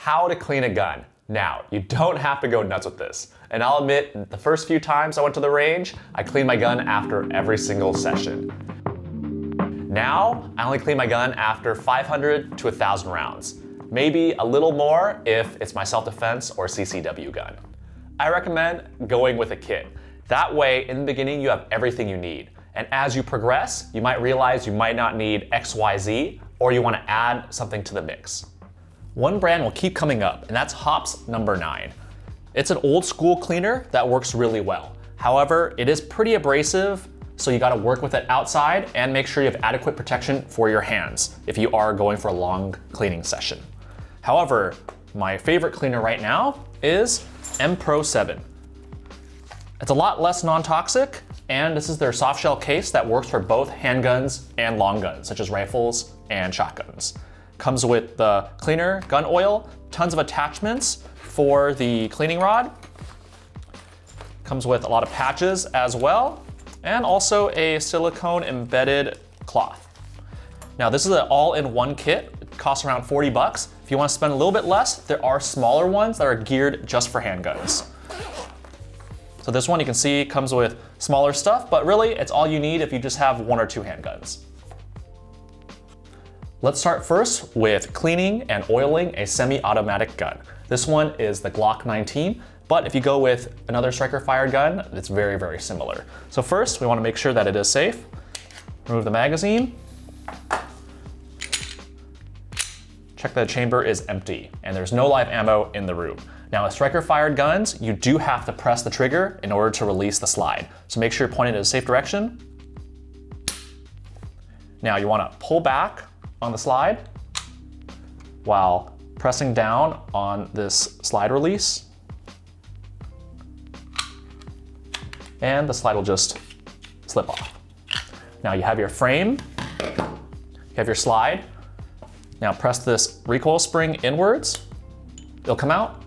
How to clean a gun. Now, you don't have to go nuts with this. And I'll admit, the first few times I went to the range, I cleaned my gun after every single session. Now, I only clean my gun after 500 to 1,000 rounds. Maybe a little more if it's my self-defense or CCW gun. I recommend going with a kit. That way, in the beginning, you have everything you need. And as you progress, you might realize you might not need XYZ, or you want to add something to the mix. One brand will keep coming up, and that's Hops number 9. It's an old school cleaner that works really well. However, it is pretty abrasive, so you gotta work with it outside and make sure you have adequate protection for your hands if you are going for a long cleaning session. However, my favorite cleaner right now is M Pro 7. It's a lot less non-toxic, and this is their soft shell case that works for both handguns and long guns, such as rifles and shotguns. Comes with the cleaner, gun oil, tons of attachments for the cleaning rod. Comes with a lot of patches as well, and also a silicone embedded cloth. Now this is an all-in-one kit. It costs around 40 bucks. If you want to spend a little bit less, there are smaller ones that are geared just for handguns. So this one you can see comes with smaller stuff, but really it's all you need if you just have 1 or 2 handguns. Let's start first with cleaning and oiling a semi-automatic gun. This one is the Glock 19, but if you go with another striker-fired gun, it's very, very similar. So first, we want to make sure that it is safe. Remove the magazine. Check that the chamber is empty, and there's no live ammo in the room. Now, with striker-fired guns, you do have to press the trigger in order to release the slide. So make sure you're pointing in a safe direction. Now, you want to pull back on the slide while pressing down on this slide release. And the slide will just slip off. Now you have your frame, you have your slide. Now press this recoil spring inwards, it'll come out,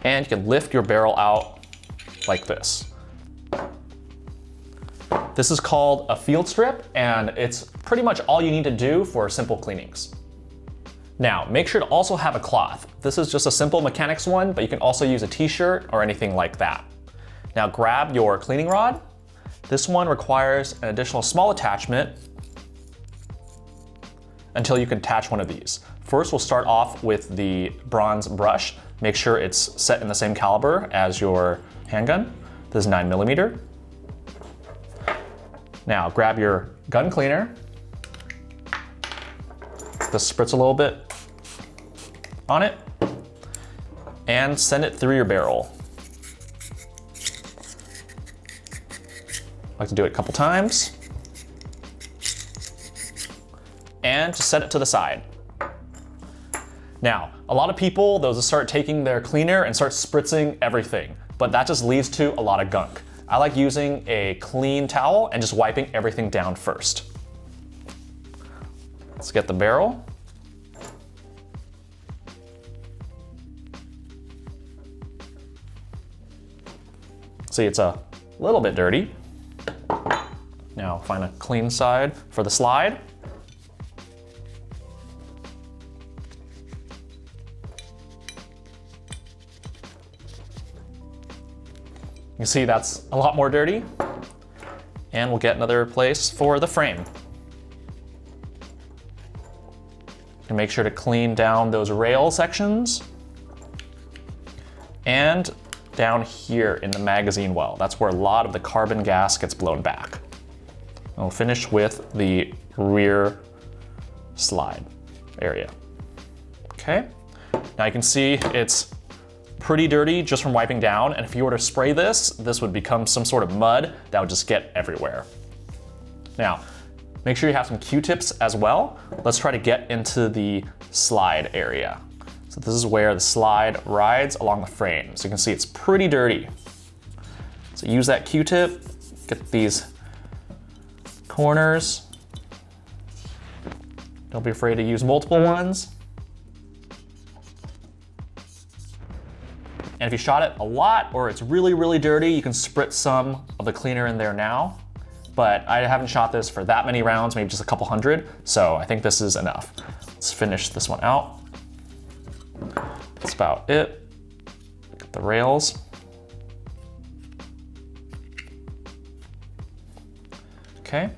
and you can lift your barrel out like this. This is called a field strip, and it's pretty much all you need to do for simple cleanings. Now, make sure to also have a cloth. This is just a simple mechanics one, but you can also use a t-shirt or anything like that. Now grab your cleaning rod. This one requires an additional small attachment until you can attach one of these. First, we'll start off with the bronze brush. Make sure it's set in the same caliber as your handgun. This is 9mm. Now grab your gun cleaner. Just spritz a little bit on it and send it through your barrel. I like to do it a couple times. And just set it to the side. Now, a lot of people, they'll just start taking their cleaner and start spritzing everything, but that just leads to a lot of gunk. I like using a clean towel and just wiping everything down first. Let's get the barrel. See, it's a little bit dirty. Now find a clean side for the slide. You can see that's a lot more dirty. And we'll get another place for the frame. And make sure to clean down those rail sections. And down here in the magazine well. That's where a lot of the carbon gas gets blown back. And we'll finish with the rear slide area. Okay, now you can see it's pretty dirty just from wiping down, and if you were to spray this, this would become some sort of mud that would just get everywhere. Now, make sure you have some Q-tips as well. Let's try to get into the slide area. So this is where the slide rides along the frame. So you can see it's pretty dirty. So use that Q-tip, get these corners. Don't be afraid to use multiple ones. And if you shot it a lot or it's really, really dirty, you can spritz some of the cleaner in there now. But I haven't shot this for that many rounds, maybe just a couple hundred. So I think this is enough. Let's finish this one out. That's about it. Get the rails. Okay.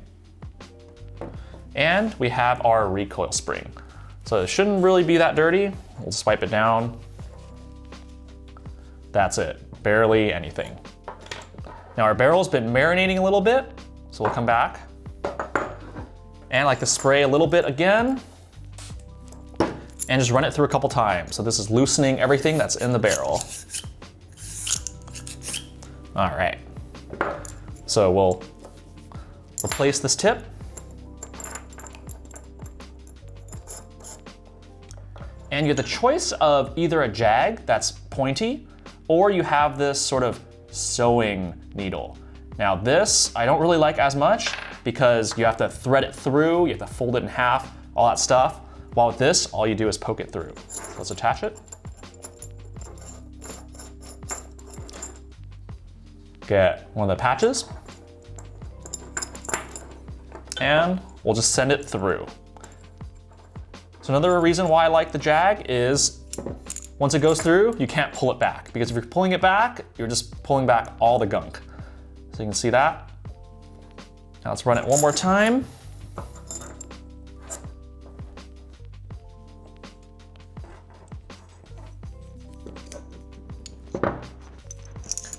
And we have our recoil spring. So it shouldn't really be that dirty. We'll just wipe it down. That's it, barely anything. Now our barrel's been marinating a little bit, so we'll come back. And I like to spray a little bit again and just run it through a couple times. So this is loosening everything that's in the barrel. All right, so we'll replace this tip. And you have the choice of either a jag that's pointy, or you have this sort of sewing needle. Now this, I don't really like as much because you have to thread it through, you have to fold it in half, all that stuff. While with this, all you do is poke it through. Let's attach it. Get one of the patches, and we'll just send it through. So another reason why I like the jag is once it goes through, you can't pull it back, because if you're pulling it back, you're just pulling back all the gunk. So you can see that. Now let's run it one more time.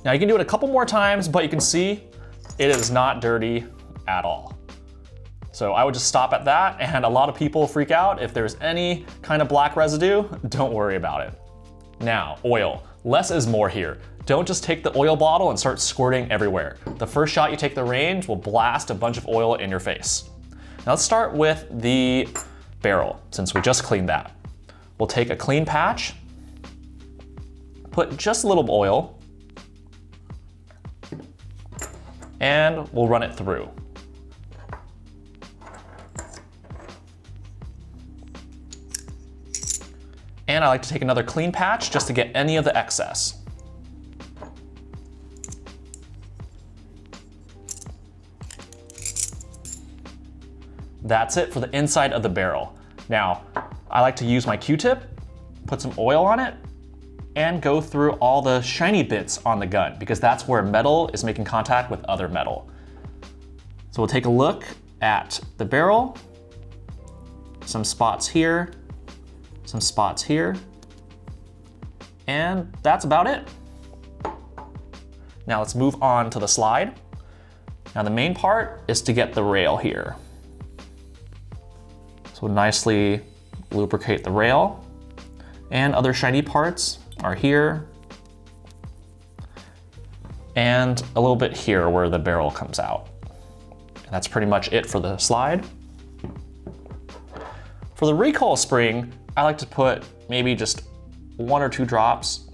Now you can do it a couple more times, but you can see it is not dirty at all. So I would just stop at that, and a lot of people freak out if there's any kind of black residue. Don't worry about it. Now, oil. Less is more here. Don't just take the oil bottle and start squirting everywhere. The first shot you take at the range will blast a bunch of oil in your face. Now let's start with the barrel, since we just cleaned that. We'll take a clean patch, put just a little oil, and we'll run it through. And I like to take another clean patch just to get any of the excess. That's it for the inside of the barrel. Now, I like to use my Q-tip, put some oil on it, and go through all the shiny bits on the gun, because that's where metal is making contact with other metal. So we'll take a look at the barrel, some spots here, some spots here, and that's about it. Now let's move on to the slide. Now the main part is to get the rail here. So nicely lubricate the rail, and other shiny parts are here, and a little bit here where the barrel comes out. And that's pretty much it for the slide. For the recoil spring, I like to put maybe just 1 or 2 drops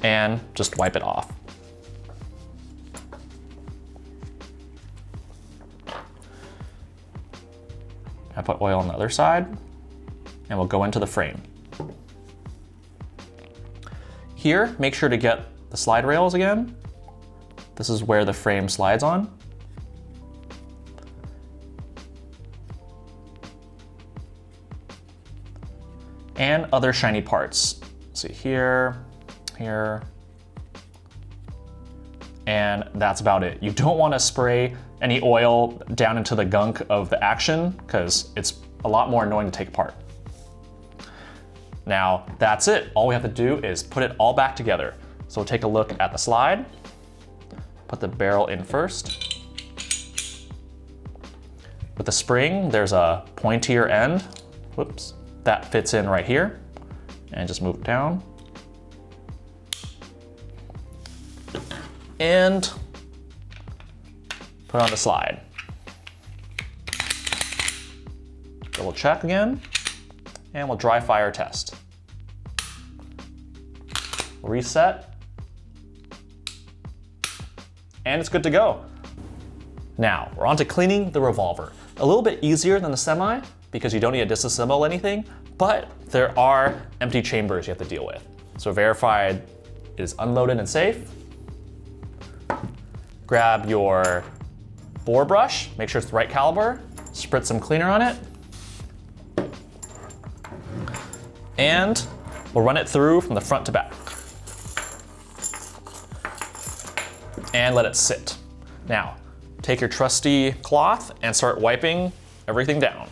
and just wipe it off. I put oil on the other side, and we'll go into the frame. Here, make sure to get the slide rails again. This is where the frame slides on. And other shiny parts. See here, here, and that's about it. You don't want to spray any oil down into the gunk of the action, because it's a lot more annoying to take apart. Now, that's it. All we have to do is put it all back together. So we'll take a look at the slide, put the barrel in first. With the spring, there's a pointier end. Whoops. That fits in right here, and just move it down. And put on the slide. Double check again, and we'll dry fire test. Reset, and it's good to go. Now, we're on to cleaning the revolver. A little bit easier than the semi, because you don't need to disassemble anything, but there are empty chambers you have to deal with. So verify it is unloaded and safe. Grab your bore brush, make sure it's the right caliber, spritz some cleaner on it, and We'll run it through from the front to back. And let it sit. Now, take your trusty cloth and start wiping everything down.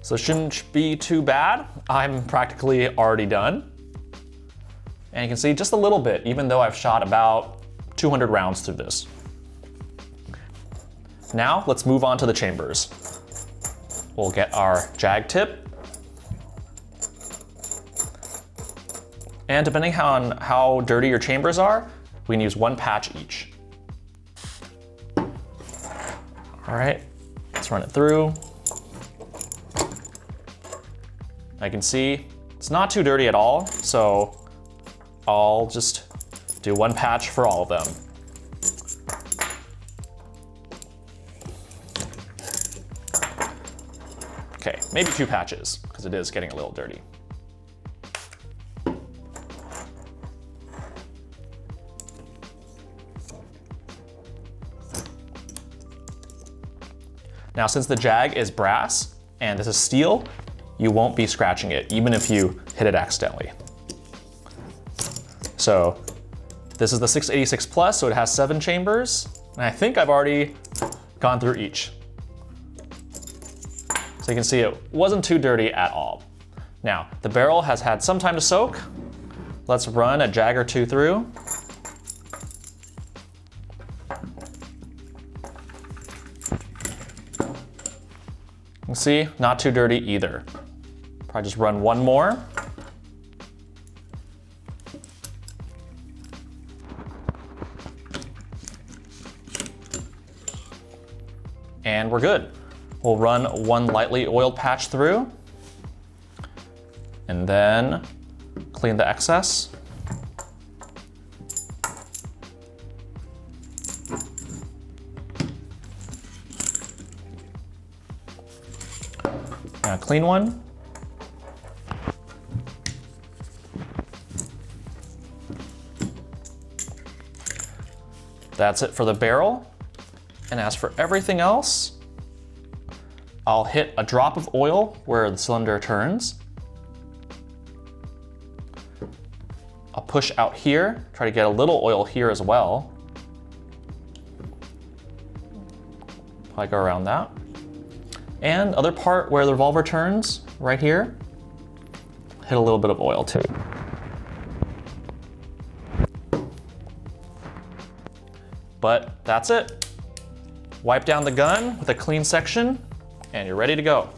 So it shouldn't be too bad. I'm practically already done. And you can see just a little bit, even though I've shot about 200 rounds through this. Now let's move on to the chambers. We'll get our jag tip. And depending on how dirty your chambers are, we can use one patch each. All right, let's run it through. I can see it's not too dirty at all, so I'll just do one patch for all of them. Okay, maybe two patches, because it is getting a little dirty. Now, since the jag is brass and this is steel, you won't be scratching it, even if you hit it accidentally. So this is the 686 Plus, so it has 7 chambers, and I think I've already gone through each. So you can see it wasn't too dirty at all. Now, the barrel has had some time to soak. Let's run a jag or two through. You can see, not too dirty either. Probably just run one more. And we're good. We'll run one lightly oiled patch through, and then clean the excess. Now clean one. That's it for the barrel. And as for everything else, I'll hit a drop of oil where the cylinder turns. I'll push out here, try to get a little oil here as well. Probably go around that. And other part where the revolver turns, right here, hit a little bit of oil too. But that's it. Wipe down the gun with a clean section, and you're ready to go.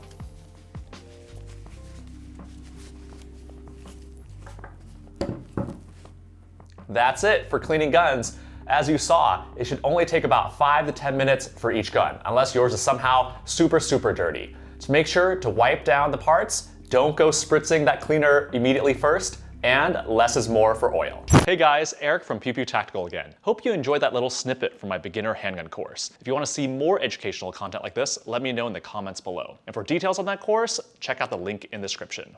That's it for cleaning guns. As you saw, it should only take about 5 to 10 minutes for each gun, unless yours is somehow super, super dirty. So make sure to wipe down the parts, don't go spritzing that cleaner immediately first, and less is more for oil. Hey guys, Eric from Peep Tactical again. Hope you enjoyed that little snippet from my beginner handgun course. If you want to see more educational content like this, let me know in the comments below. And for details on that course, check out the link in the description.